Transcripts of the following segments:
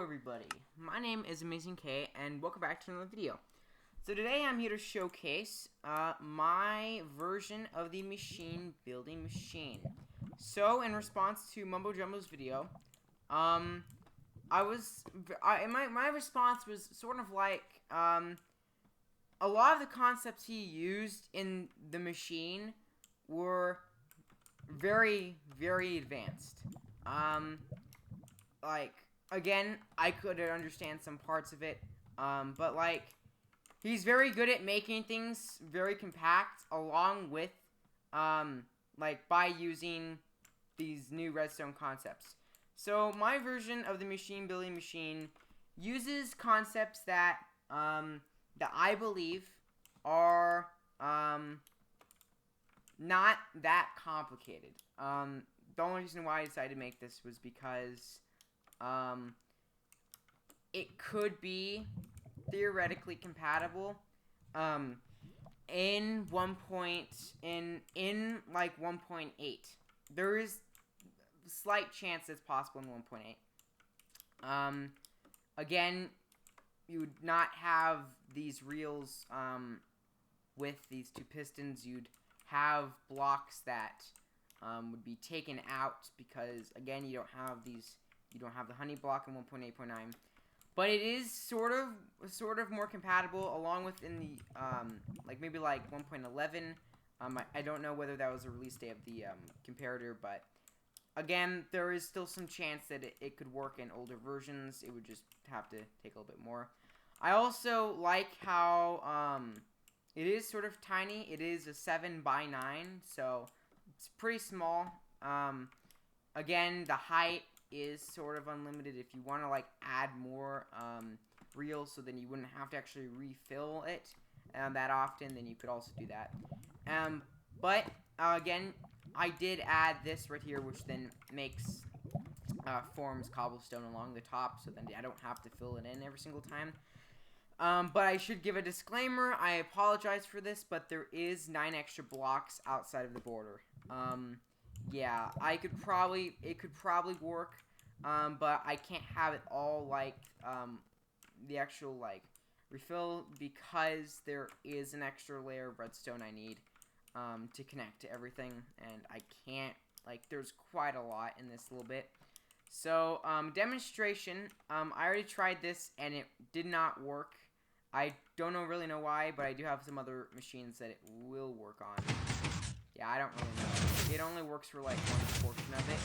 everybody, my name is Amazing K and welcome back to another video. So today I'm here to showcase my version of the machine building machine. So in response to Mumbo Jumbo's video, my response was sort of like a lot of the concepts he used in the machine were very advanced. Like, again, I could understand some parts of it, but, like, he's very good at making things very compact, along with, like, by using these new redstone concepts. So, my version of the machine building machine uses concepts that I believe are, not that complicated. The only reason why I decided to make this was because it could be theoretically compatible in 1.8. There is a slight chance it's possible in 1.8. Again, you would not have these reels with these two pistons. You'd have blocks that would be taken out because, again, you don't have the honey block in 1.8.9, but it is sort of more compatible, along with in the like maybe like 1.11. I don't know whether that was the release day of the comparator, but again, there is still some chance that it could work in older versions. It would just have to take a little bit more. I also like how it is sort of tiny. It is a 7x9, so it's pretty small. Again, the height is sort of unlimited. If you want to, like, add more reels, so then you wouldn't have to actually refill it that often, then you could also do that. But again, I did add this right here, which then makes forms cobblestone along the top, so then I don't have to fill it in every single time. But I should give a disclaimer. I apologize for this, but there is 9 extra blocks outside of the border. Yeah, it could probably work, but I can't have it all like the actual like refill, because there is an extra layer of redstone I need to connect to everything, and I can't, like, there's quite a lot in this little bit. So demonstration, I already tried this and it did not work. I don't really know why, but I do have some other machines that it will work on. Yeah, I don't really know. It only works for, like, one portion of it.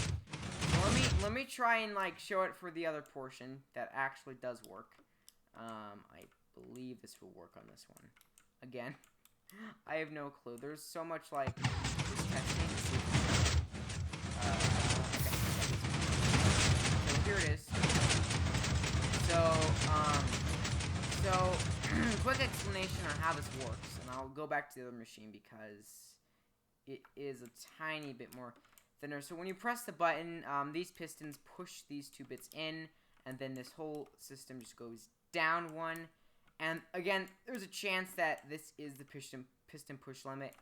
So let me try and, like, show it for the other portion that actually does work. I believe this will work on this one. Again, I have no clue. There's so much, like, just testing to see if okay. So here it is. So, quick explanation on how this works, and I'll go back to the other machine because it is a tiny bit more thinner. So when you press the button, these pistons push these 2 bits in, and then this whole system just goes down 1. And again, there's a chance that this is the piston push limit,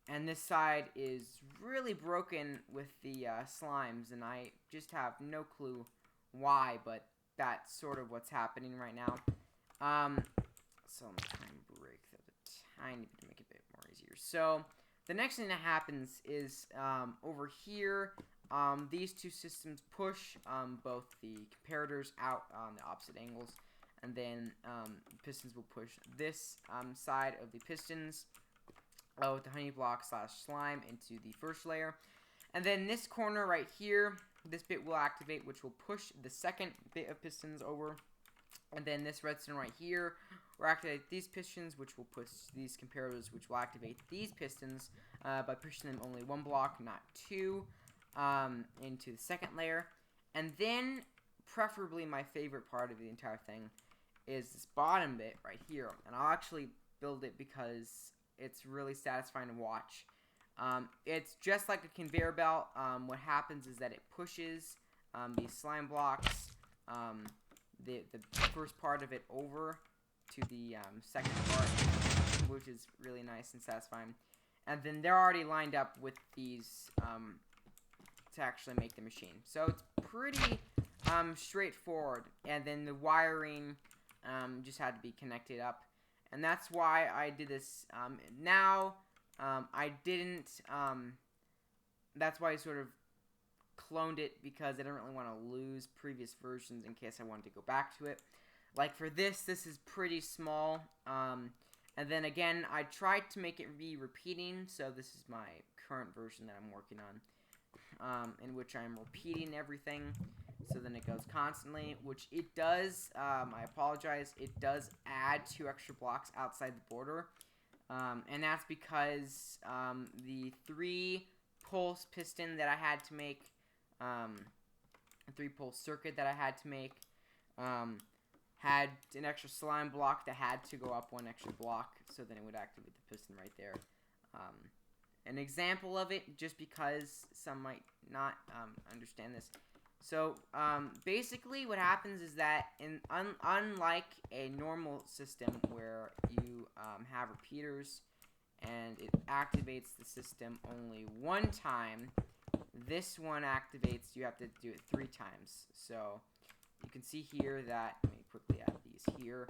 and this side is really broken with the slimes, and I just have no clue why, but that's sort of what's happening right now. So I'm trying to break that a tiny bit to make it a bit more easier. So the next thing that happens is over here, these 2 systems push both the comparators out on the opposite angles, and then pistons will push this side of the pistons with the honey block / slime into the first layer. And then this corner right here, this bit will activate, which will push the second bit of pistons over. And then this redstone right here will activate these pistons, which will push these comparators, which will activate these pistons by pushing them only 1 block, not 2, into the second layer. And then, preferably my favorite part of the entire thing is this bottom bit right here. And I'll actually build it because it's really satisfying to watch. It's just like a conveyor belt. What happens is that it pushes these slime blocks, the first part of it over to the second part, which is really nice and satisfying. And then they're already lined up with these to actually make the machine. So it's pretty straightforward, and then the wiring just had to be connected up, and that's why I did this. I didn't. That's why I sort of cloned it, because I didn't really want to lose previous versions in case I wanted to go back to it. Like for this is pretty small. And then again, I tried to make it be repeating, so this is my current version that I'm working on, in which I'm repeating everything, so then it goes constantly, which it does. I apologize, it does add 2 extra blocks outside the border, and that's because the 3-pulse piston that I had to make, a 3-pulse circuit that I had to make, had an extra slime block that had to go up 1 extra block, so then it would activate the piston right there. An example of it, just because some might not understand this. So, basically what happens is that, unlike a normal system where you have repeaters and it activates the system only 1 time, this one activates, you have to do it 3 times. So, you can see here that, let me quickly add these here,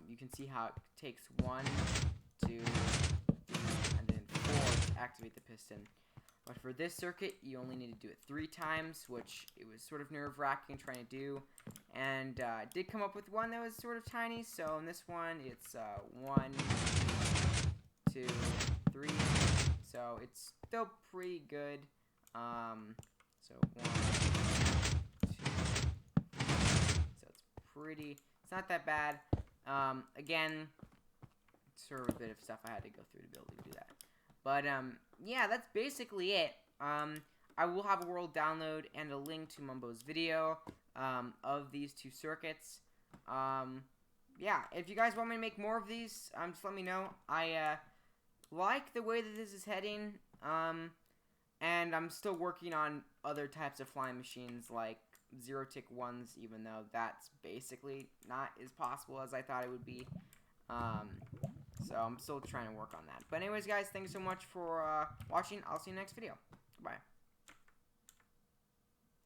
you can see how it takes 1, 2, 3, and then 4 to activate the piston. But for this circuit, you only need to do it 3 times, which it was sort of nerve-wracking trying to do. And I did come up with one that was sort of tiny, so in this one, it's 1, 2, 3, so it's still pretty good. So 1, 2, so it's pretty, it's not that bad. Again, sort of a bit of stuff I had to go through to be able to do that. But, yeah, that's basically it. I will have a world download and a link to Mumbo's video, of these 2 circuits. Yeah, if you guys want me to make more of these, just let me know. I, like the way that this is heading, and I'm still working on other types of flying machines, like 0-tick ones, even though that's basically not as possible as I thought it would be. So I'm still trying to work on that. But anyways, guys, thanks so much for watching. I'll see you next video. Goodbye.